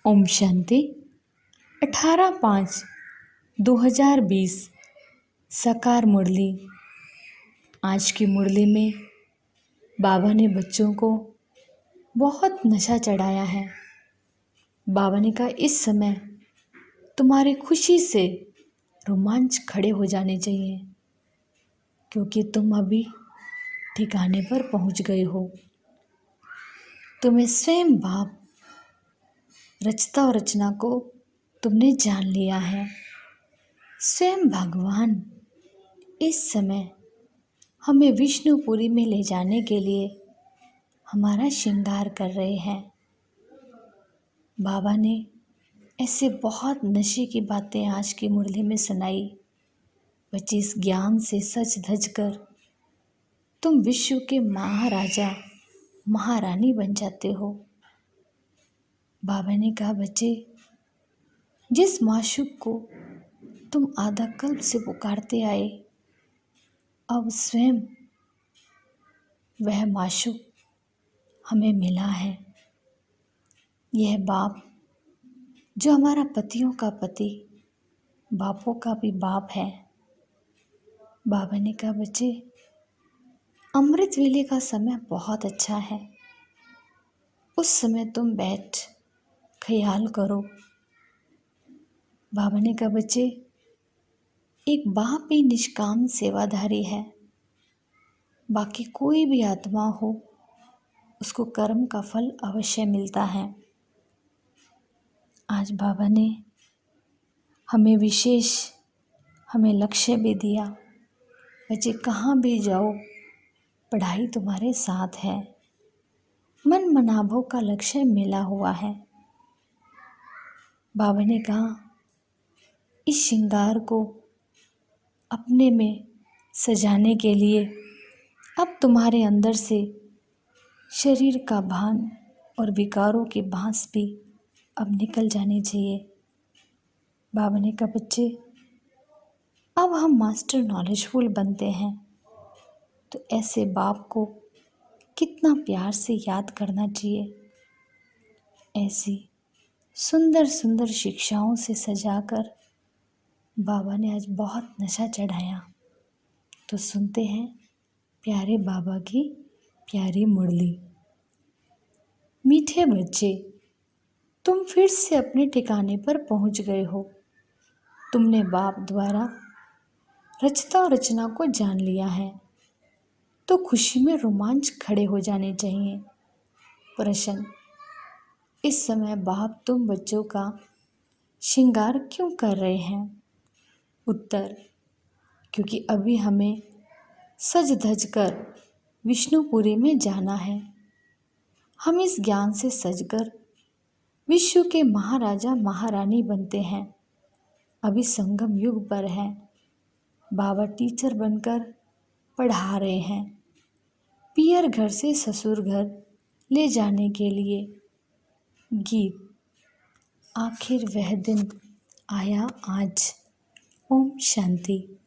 ओम शांति। 18/5/2020 साकार मुरली। आज की मुरली में बाबा ने बच्चों को बहुत नशा चढ़ाया है। बाबा ने कहा इस समय तुम्हारी खुशी से रोमांच खड़े हो जाने चाहिए, क्योंकि तुम अभी ठिकाने पर पहुंच गए हो। तुम्हें स्वयं बाप रचता और रचना को तुमने जान लिया है। स्वयं भगवान इस समय हमें विष्णुपुरी में ले जाने के लिए हमारा श्रृंगार कर रहे हैं। बाबा ने ऐसे बहुत नशे की बातें आज की मुरली में सुनाई। बच्चे इस ज्ञान से सच धज कर तुम विश्व के महाराजा महारानी बन जाते हो। बाबा ने कहा बच्चे, जिस माशूक को तुम आधा कल्प से पुकारते आए, अब स्वयं वह माशूक हमें मिला है। यह बाप जो हमारा पतियों का पति, बापों का भी बाप है। बाबा ने कहा बच्चे, अमृत वेले का समय बहुत अच्छा है। उस समय तुम बैठ ख्याल करो। बाबा ने कहा बच्चे, एक बाप ही निष्काम सेवाधारी है। बाकी कोई भी आत्मा हो, उसको कर्म का फल अवश्य मिलता है। आज बाबा ने हमें विशेष लक्ष्य भी दिया। बच्चे कहाँ भी जाओ, पढ़ाई तुम्हारे साथ है। मन मनाभों का लक्ष्य मिला हुआ है। बाबा ने कहा इस श्रृंगार को अपने में सजाने के लिए अब तुम्हारे अंदर से शरीर का भान और विकारों के बांस भी अब निकल जाने चाहिए। बाबा ने कहा बच्चे, अब हम मास्टर नॉलेजफुल बनते हैं, तो ऐसे बाप को कितना प्यार से याद करना चाहिए। ऐसी सुंदर सुंदर शिक्षाओं से सजाकर बाबा ने आज बहुत नशा चढ़ाया। तो सुनते हैं प्यारे बाबा की प्यारी मुरली। मीठे बच्चे, तुम फिर से अपने ठिकाने पर पहुंच गए हो। तुमने बाप द्वारा रचता और रचना को जान लिया है, तो खुशी में रोमांच खड़े हो जाने चाहिए। प्रश्न, इस समय बाप तुम बच्चों का श्रृंगार क्यों कर रहे हैं? उत्तर, क्योंकि अभी हमें सज धज कर विष्णुपुरी में जाना है। हम इस ज्ञान से सजकर विश्व के महाराजा महारानी बनते हैं। अभी संगम युग पर है। बाबा टीचर बनकर पढ़ा रहे हैं, पियर घर से ससुर घर ले जाने के लिए। गीत, आखिर वह दिन आया आज। ओम शांति।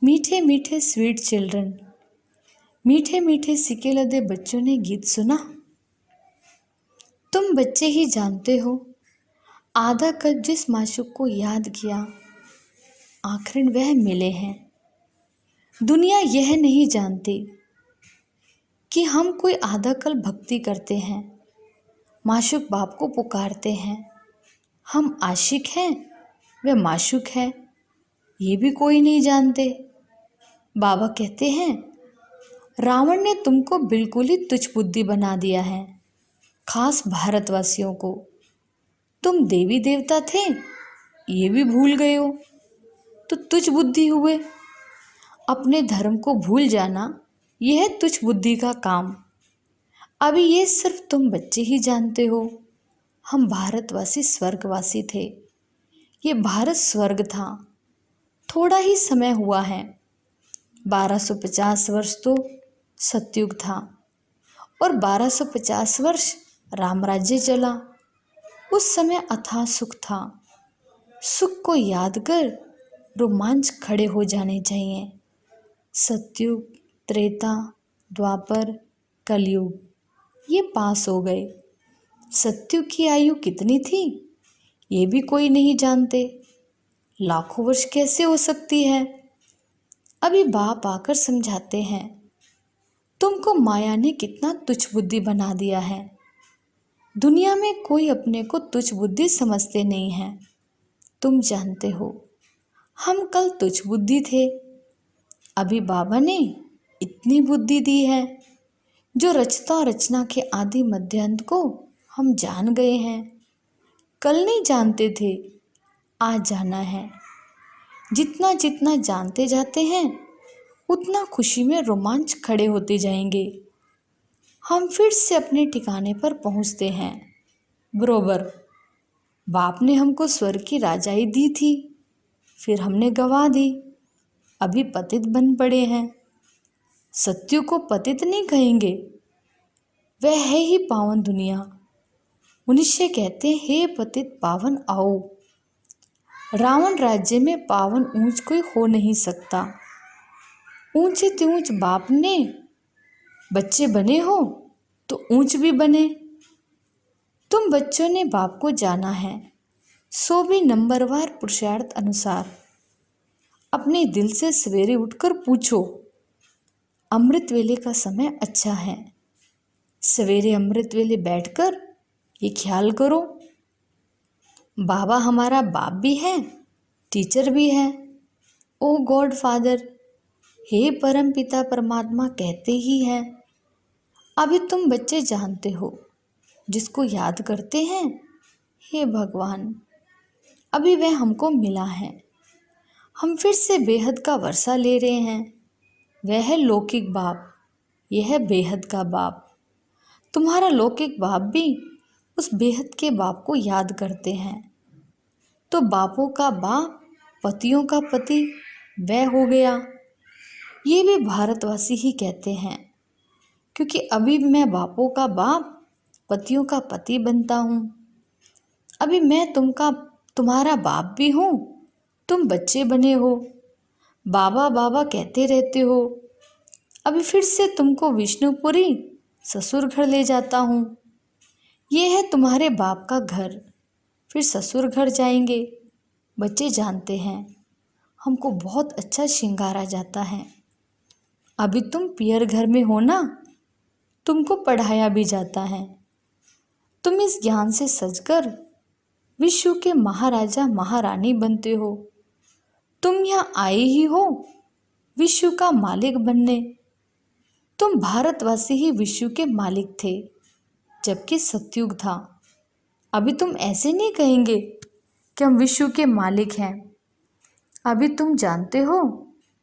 मीठे मीठे स्वीट चिल्ड्रन, मीठे मीठे सिके लदे बच्चों ने गीत सुना। तुम बच्चे ही जानते हो, आधा कल्प जिस माशूक को याद किया, आखिर वह मिले हैं। दुनिया यह नहीं जानती कि हम कोई आधा कल्प भक्ति करते हैं, माशूक बाप को पुकारते हैं। हम आशिक हैं, वह माशूक है, ये भी कोई नहीं जानते। बाबा कहते हैं रावण ने तुमको बिल्कुल ही तुच्छ बुद्धि बना दिया है, खास भारतवासियों को। तुम देवी देवता थे, ये भी भूल गए हो, तो तुच्छ बुद्धि हुए। अपने धर्म को भूल जाना, यह है तुच्छ बुद्धि का काम। अभी ये सिर्फ तुम बच्चे ही जानते हो। हम भारतवासी स्वर्गवासी थे। ये भारत स्वर्ग था। थोड़ा ही समय हुआ है। 1250 वर्ष तो सतयुग था और 1250 वर्ष रामराज्य चला। उस समय अथाह सुख था। सुख को याद कर रोमांच खड़े हो जाने चाहिए। सतयुग, त्रेता, द्वापर, कलयुग ये पास हो गए। सत्यु की आयु कितनी थी ये भी कोई नहीं जानते। लाखों वर्ष कैसे हो सकती है। अभी बाप आकर समझाते हैं, तुमको माया ने कितना तुच्छ बुद्धि बना दिया है। दुनिया में कोई अपने को तुच्छ बुद्धि समझते नहीं है। तुम जानते हो हम कल तुच्छ बुद्धि थे, अभी बाबा ने इतनी बुद्धि दी है जो रचता और रचना के आदि मध्यांत को हम जान गए हैं। कल नहीं जानते थे, आज जाना है। जितना जितना जानते जाते हैं उतना खुशी में रोमांच खड़े होते जाएंगे। हम फिर से अपने ठिकाने पर पहुंचते हैं। बरोबर बाप ने हमको स्वर्ग की राजाई दी थी, फिर हमने गवा दी, अभी पतित बन पड़े हैं। सत्यु को पतित नहीं कहेंगे, वह है ही पावन दुनिया। मनुष्य कहते हैं, हे पतित पावन आओ। रावण राज्य में पावन ऊंच कोई हो नहीं सकता। ऊंचे ते ऊंच बाप ने बच्चे बने हो तो ऊंच भी बने। तुम बच्चों ने बाप को जाना है, सो भी नंबरवार पुरुषार्थ अनुसार। अपने दिल से सवेरे उठकर पूछो, अमृत वेले का समय अच्छा है। सवेरे अमृत वेले बैठकर ये ख्याल करो, बाबा हमारा बाप भी है, टीचर भी है। ओ गॉड फादर, हे परम पिता परमात्मा कहते ही हैं। अभी तुम बच्चे जानते हो, जिसको याद करते हैं, हे भगवान अभी वह हमको मिला है। हम फिर से बेहद का वर्षा ले रहे हैं। वह है लौकिक बाप, यह है बेहद का बाप। तुम्हारा लौकिक बाप भी उस बेहद के बाप को याद करते हैं। तो बापों का बाप, पतियों का पति वह हो गया। ये भी भारतवासी ही कहते हैं, क्योंकि अभी मैं बापों का बाप, पतियों का पति बनता हूँ। अभी मैं तुम्हारा बाप भी हूँ, तुम बच्चे बने हो, बाबा बाबा कहते रहते हो। अभी फिर से तुमको विष्णुपुरी ससुर घर ले जाता हूँ। ये है तुम्हारे बाप का घर, फिर ससुर घर जाएंगे। बच्चे जानते हैं हमको बहुत अच्छा श्रृंगारा जाता है। अभी तुम पियर घर में हो ना, तुमको पढ़ाया भी जाता है। तुम इस ज्ञान से सजकर विश्व के महाराजा महारानी बनते हो। तुम यहाँ आए ही हो विश्व का मालिक बनने। तुम भारतवासी ही विश्व के मालिक थे जबकि सतयुग था। अभी तुम ऐसे नहीं कहेंगे कि हम विश्व के मालिक हैं। अभी तुम जानते हो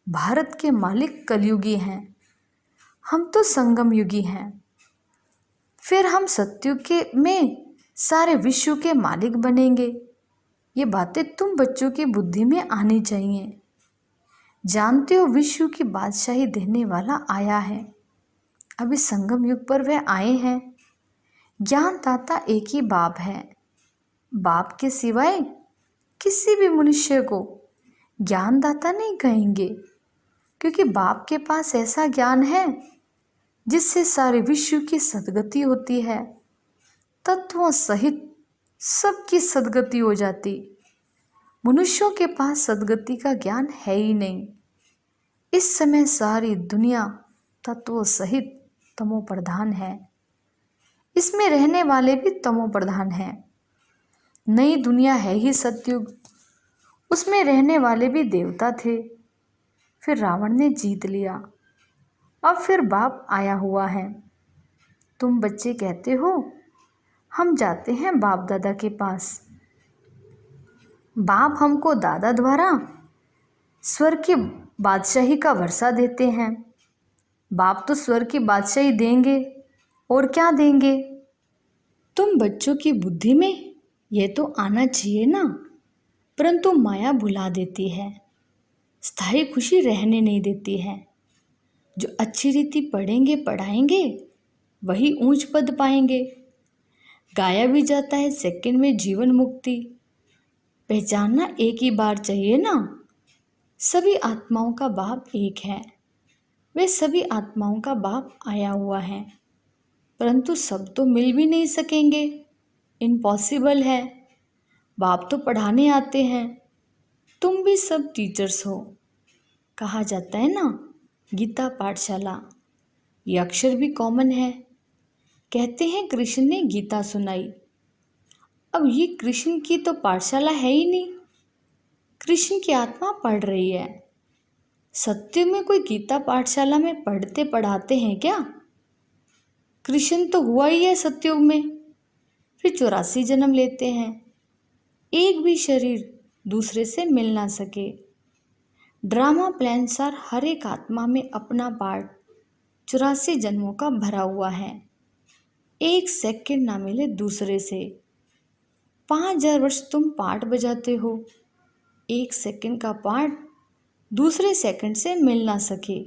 भारत के मालिक कलयुगी हैं, हम तो संगम युगी हैं। फिर हम सतयुग के में सारे विश्व के मालिक बनेंगे। ये बातें तुम बच्चों की बुद्धि में आनी चाहिए। जानते हो विश्व की बादशाही देने वाला आया है। अभी संगम युग पर वह आए हैं। ज्ञानदाता एक ही बाप है। बाप के सिवाय किसी भी मनुष्य को ज्ञानदाता नहीं कहेंगे, क्योंकि बाप के पास ऐसा ज्ञान है जिससे सारे विश्व की सद्गति होती है। तत्वों सहित सबकी सद्गति हो जाती। मनुष्यों के पास सद्गति का ज्ञान है ही नहीं। इस समय सारी दुनिया तत्वों सहित तमो प्रधान है। इसमें रहने वाले भी तमो प्रधान हैं। नई दुनिया है ही सतयुग, उसमें रहने वाले भी देवता थे। फिर रावण ने जीत लिया, अब फिर बाप आया हुआ है। तुम बच्चे कहते हो हम जाते हैं बाप दादा के पास। बाप हमको दादा द्वारा स्वर्ग की बादशाही का वर्षा देते हैं। बाप तो स्वर्ग की बादशाही देंगे, और क्या देंगे। तुम बच्चों की बुद्धि में यह तो आना चाहिए ना, परंतु माया भुला देती है, स्थायी खुशी रहने नहीं देती है। जो अच्छी रीति पढ़ेंगे पढ़ाएंगे वही ऊंच पद पाएंगे। गाया भी जाता है सेकंड में जीवन मुक्ति। पहचानना एक ही बार चाहिए ना। सभी आत्माओं का बाप एक है। वे सभी आत्माओं का बाप आया हुआ है, परंतु सब तो मिल भी नहीं सकेंगे। इम्पॉसिबल है। बाप तो पढ़ाने आते हैं, तुम भी सब टीचर्स हो। कहा जाता है ना, गीता पाठशाला, ये अक्षर भी कॉमन है। कहते हैं कृष्ण ने गीता सुनाई। अब ये कृष्ण की तो पाठशाला है ही नहीं, कृष्ण की आत्मा पढ़ रही है। सत्य में कोई गीता पाठशाला में पढ़ते पढ़ाते हैं क्या? कृष्ण तो हुआ ही है सत्युग में, फिर 84 जन्म लेते हैं, एक भी शरीर दूसरे से मिल ना सके। ड्रामा प्लान सार हर एक आत्मा में अपना पार्ट 84 जन्मों का भरा हुआ है। एक सेकंड ना मिले दूसरे से। 5000 वर्ष तुम पार्ट बजाते हो, एक सेकंड का पार्ट दूसरे सेकंड से मिल ना सके।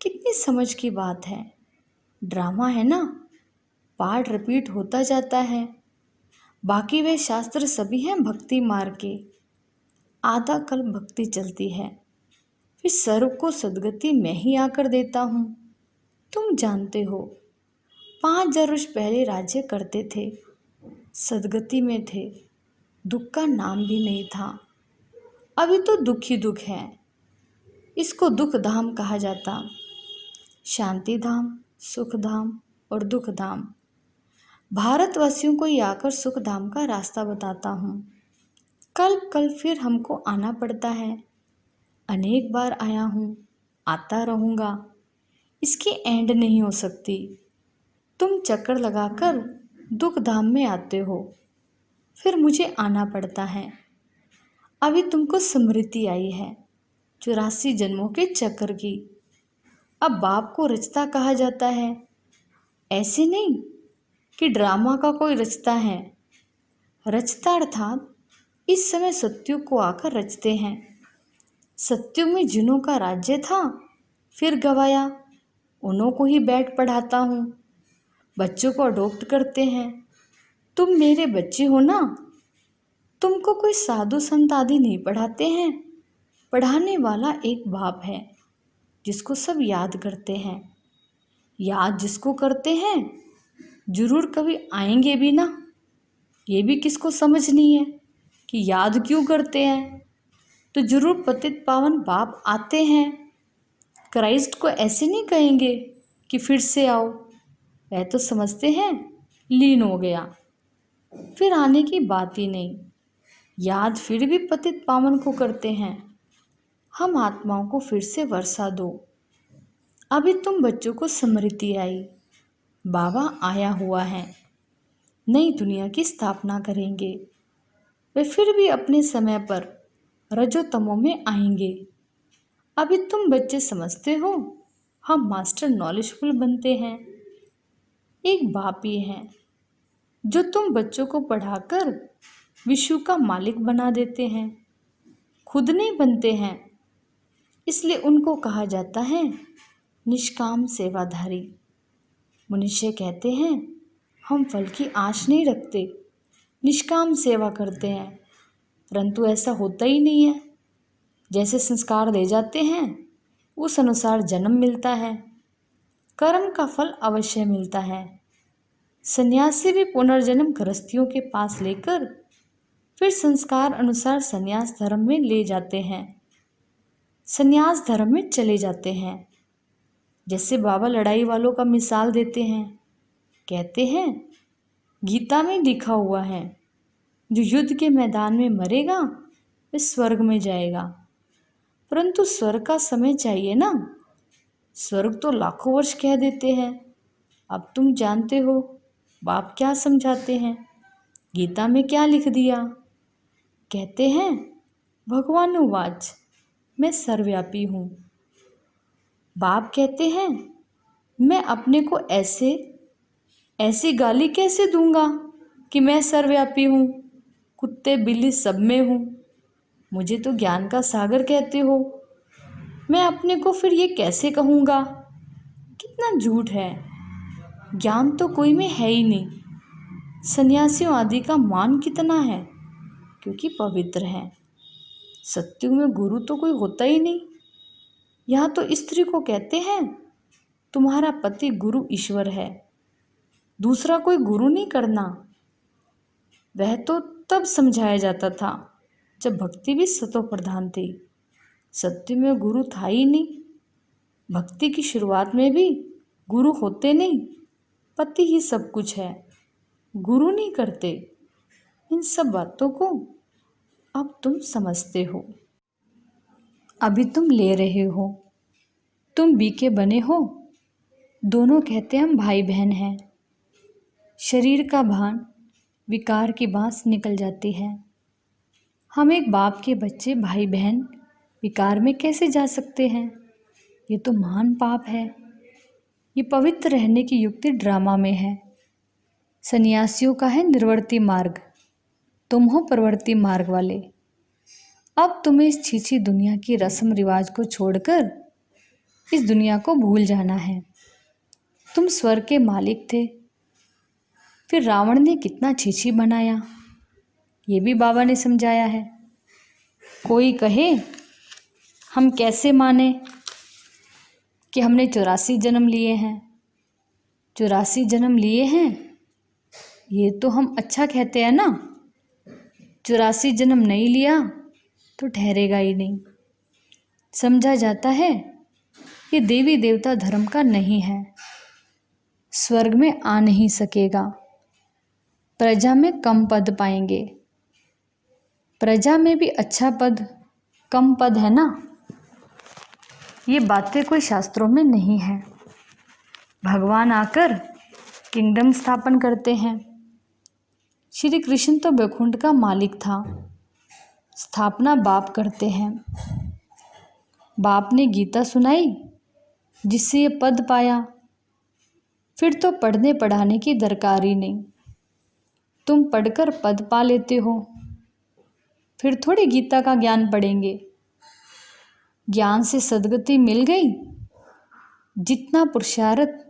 कितनी समझ की बात है। ड्रामा है ना, पार्ट रिपीट होता जाता है। बाकी वे शास्त्र सभी हैं भक्ति मार्ग के। आधा कल्प भक्ति चलती है, फिर सर्व को सदगति मैं ही आकर देता हूँ। तुम जानते हो 5000 वर्ष पहले राज्य करते थे, सदगति में थे, दुख का नाम भी नहीं था। अभी तो दुख ही दुख है, इसको दुख धाम कहा जाता। शांति धाम, सुख धाम और दुख धाम। भारतवासियों को ही आकर सुख धाम का रास्ता बताता हूँ। कल फिर हमको आना पड़ता है। अनेक बार आया हूँ, आता रहूँगा, इसकी एंड नहीं हो सकती। तुम चक्कर लगाकर दुख धाम में आते हो, फिर मुझे आना पड़ता है। अभी तुमको स्मृति आई है 84 जन्मों के चक्कर की। अब बाप को रचता कहा जाता है, ऐसे नहीं कि ड्रामा का कोई रचता है। रचता अर्थात इस समय सत्युग को आकर रचते हैं। सत्युग में जिन्हों का राज्य था फिर गवाया, उन्हों को ही बैठ पढ़ाता हूँ। बच्चों को अडॉप्ट करते हैं। तुम मेरे बच्चे हो ना, तुमको कोई साधु संत आदि नहीं पढ़ाते हैं। पढ़ाने वाला एक बाप है जिसको सब याद करते हैं। याद जिसको करते हैं जरूर कभी आएंगे भी ना। ये भी किसको समझ नहीं है कि याद क्यों करते हैं, तो जरूर पतित पावन बाप आते हैं। क्राइस्ट को ऐसे नहीं कहेंगे कि फिर से आओ, वह तो समझते हैं लीन हो गया, फिर आने की बात ही नहीं। याद फिर भी पतित पावन को करते हैं, हम आत्माओं को फिर से वर्षा दो। अभी तुम बच्चों को स्मृति आई, बाबा आया हुआ है, नई दुनिया की स्थापना करेंगे। वे फिर भी अपने समय पर रजोतमों में आएंगे। अभी तुम बच्चे समझते हो हम मास्टर नॉलेजफुल बनते हैं। एक बाप ये है जो तुम बच्चों को पढ़ाकर विश्व का मालिक बना देते हैं, खुद नहीं बनते हैं। इसलिए उनको कहा जाता है निष्काम सेवाधारी। मनुष्य कहते हैं हम फल की आश नहीं रखते, निष्काम सेवा करते हैं, परंतु ऐसा होता ही नहीं है। जैसे संस्कार दे जाते हैं उस अनुसार जन्म मिलता है, कर्म का फल अवश्य मिलता है। सन्यासी भी पुनर्जन्म गृहस्थियों के पास लेकर फिर संस्कार अनुसार सन्यास धर्म में ले जाते हैं, सन्यास धर्म में चले जाते हैं। जैसे बाबा लड़ाई वालों का मिसाल देते हैं, कहते हैं गीता में लिखा हुआ है जो युद्ध के मैदान में मरेगा वह स्वर्ग में जाएगा, परंतु स्वर्ग का समय चाहिए ना। स्वर्ग तो लाखों वर्ष कह देते हैं। अब तुम जानते हो बाप क्या समझाते हैं, गीता में क्या लिख दिया। कहते हैं भगवान उवाच मैं सर्वव्यापी हूँ। बाप कहते हैं मैं अपने को ऐसी गाली कैसे दूंगा कि मैं सर्वव्यापी हूँ, कुत्ते बिल्ली सब में हूँ। मुझे तो ज्ञान का सागर कहते हो, मैं अपने को फिर ये कैसे कहूँगा। कितना झूठ है, ज्ञान तो कोई में है ही नहीं। सन्यासियों आदि का मान कितना है, क्योंकि पवित्र है। सत्युग में गुरु तो कोई होता ही नहीं। यहाँ तो स्त्री को कहते हैं तुम्हारा पति गुरु ईश्वर है, दूसरा कोई गुरु नहीं करना। वह तो तब समझाया जाता था जब भक्ति भी सतो प्रधान थी। सत्य में गुरु था ही नहीं। भक्ति की शुरुआत में भी गुरु होते नहीं। पति ही सब कुछ है, गुरु नहीं करते। इन सब बातों को अब तुम समझते हो। अभी तुम ले रहे हो। तुम बीके बने हो। दोनों कहते हम भाई बहन हैं। शरीर का भान, विकार की बांस निकल जाती है। हम एक बाप के बच्चे भाई बहन विकार में कैसे जा सकते हैं? ये तो महान पाप है। ये पवित्र रहने की युक्ति ड्रामा में है। सन्यासियों का है निर्वर्ती मार्ग, तुम हो प्रवर्ती मार्ग वाले। अब तुम्हें इस छीछी दुनिया की रस्म रिवाज को छोड़कर इस दुनिया को भूल जाना है। तुम स्वर्ग के मालिक थे, फिर रावण ने कितना छीछी बनाया, ये भी बाबा ने समझाया है। कोई कहे हम कैसे माने कि हमने 84 जन्म लिए हैं। 84 जन्म लिए हैं ये तो हम अच्छा कहते हैं ना। 84 जन्म नहीं लिया तो ठहरेगा ही नहीं। समझा जाता है ये देवी देवता धर्म का नहीं है, स्वर्ग में आ नहीं सकेगा। प्रजा में कम पद पाएंगे। प्रजा में भी अच्छा पद कम पद है ना। ये बातें कोई शास्त्रों में नहीं है। भगवान आकर किंगडम स्थापन करते हैं। श्री कृष्ण तो वैकुंठ का मालिक था, स्थापना बाप करते हैं। बाप ने गीता सुनाई जिससे ये पद पाया। फिर तो पढ़ने पढ़ाने की दरकार ही नहीं। तुम पढ़कर पद पा लेते हो, फिर थोड़ी गीता का ज्ञान पढ़ेंगे। ज्ञान से सद्गति मिल गई, जितना पुरुषार्थ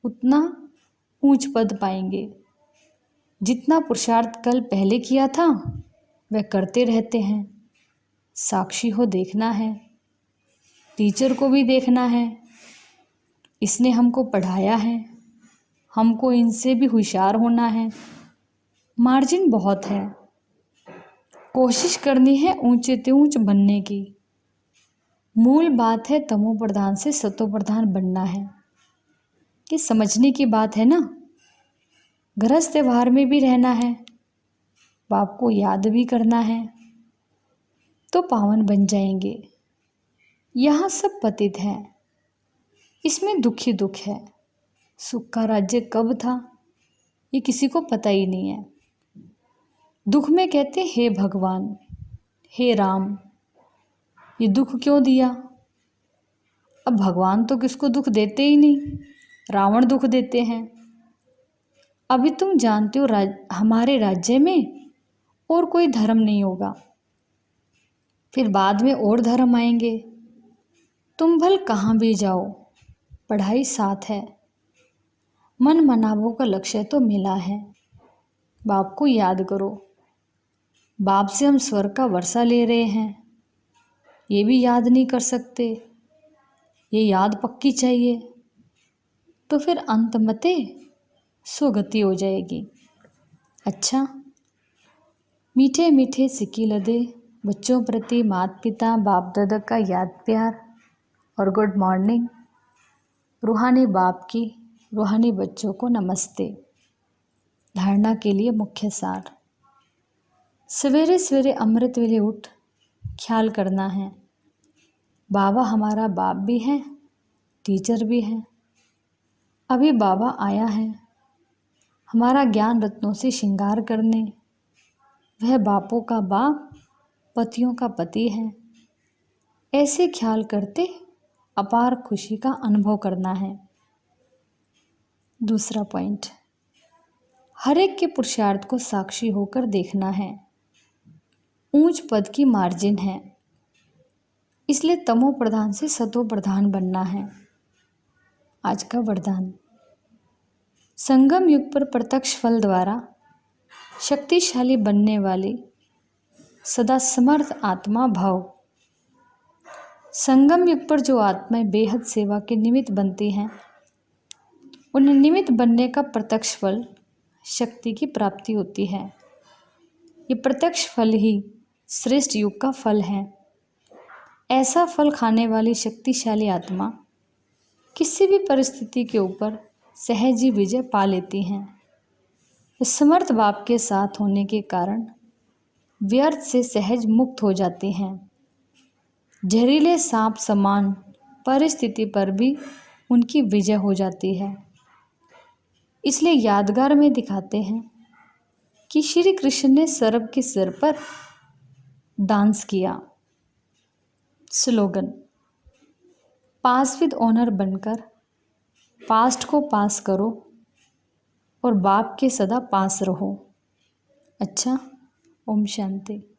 उतना ऊंच पद पाएंगे। जितना पुरुषार्थ कल पहले किया था वह करते रहते हैं। साक्षी हो देखना है, टीचर को भी देखना है। इसने हमको पढ़ाया है, हमको इनसे भी होशियार होना है। मार्जिन बहुत है, कोशिश करनी है ऊंचे से ऊंच बनने की। मूल बात है तमो प्रधान से सतो प्रधान बनना है। ये समझने की बात है ना। गृहस्थ व्यवहार में भी रहना है, बाप को याद भी करना है, तो पावन बन जाएंगे। यहाँ सब पतित है, इसमें दुख ही दुख है। सुख का राज्य कब था ये किसी को पता ही नहीं है। दुख में कहते हे भगवान, हे राम, ये दुख क्यों दिया? अब भगवान तो किसको दुख देते ही नहीं, रावण दुख देते हैं। अभी तुम जानते हो हमारे राज्य में और कोई धर्म नहीं होगा, फिर बाद में और धर्म आएंगे। तुम भल कहाँ भी जाओ, पढ़ाई साथ है। मन मनावों का लक्ष्य तो मिला है। बाप को याद करो। बाप से हम स्वर्ग का वर्षा ले रहे हैं, ये भी याद नहीं कर सकते। ये याद पक्की चाहिए, तो फिर अंत मते सुगति हो जाएगी। अच्छा, मीठे मीठे सिक्की लदे बच्चों प्रति माता पिता बाप दादा का याद प्यार और गुड मॉर्निंग। रूहानी बाप की रूहानी बच्चों को नमस्ते। धारणा के लिए मुख्य सार। सवेरे सवेरे अमृत वेले उठ ख्याल करना है। बाबा हमारा बाप भी है, टीचर भी है। अभी बाबा आया है हमारा ज्ञान रत्नों से श्रृंगार करने। वह बापों का बाप, पतियों का पति है। ऐसे ख्याल करते अपार खुशी का अनुभव करना है। दूसरा पॉइंट, हर एक के पुरुषार्थ को साक्षी होकर देखना है। ऊंच पद की मार्जिन है, इसलिए तमो प्रधान से सतो प्रधान बनना है। आज का वरदान, संगम युग पर प्रत्यक्ष फल द्वारा शक्तिशाली बनने वाली सदा समर्थ आत्मा भव। संगम युग पर जो आत्माएं बेहद सेवा के निमित्त बनती हैं, उन्हें निमित्त बनने का प्रत्यक्ष फल शक्ति की प्राप्ति होती है। ये प्रत्यक्ष फल ही श्रेष्ठ युग का फल है। ऐसा फल खाने वाली शक्तिशाली आत्मा किसी भी परिस्थिति के ऊपर सहज ही विजय पा लेती हैं। समर्थ बाप के साथ होने के कारण व्यर्थ से सहज मुक्त हो जाते हैं। जहरीले सांप समान परिस्थिति पर भी उनकी विजय हो जाती है। इसलिए यादगार में दिखाते हैं कि श्री कृष्ण ने सर्प के सिर पर डांस किया। स्लोगन: पास विद ऑनर बनकर पास्ट को पास करो और बाप के सदा पास रहो। अच्छा, ओम शांति।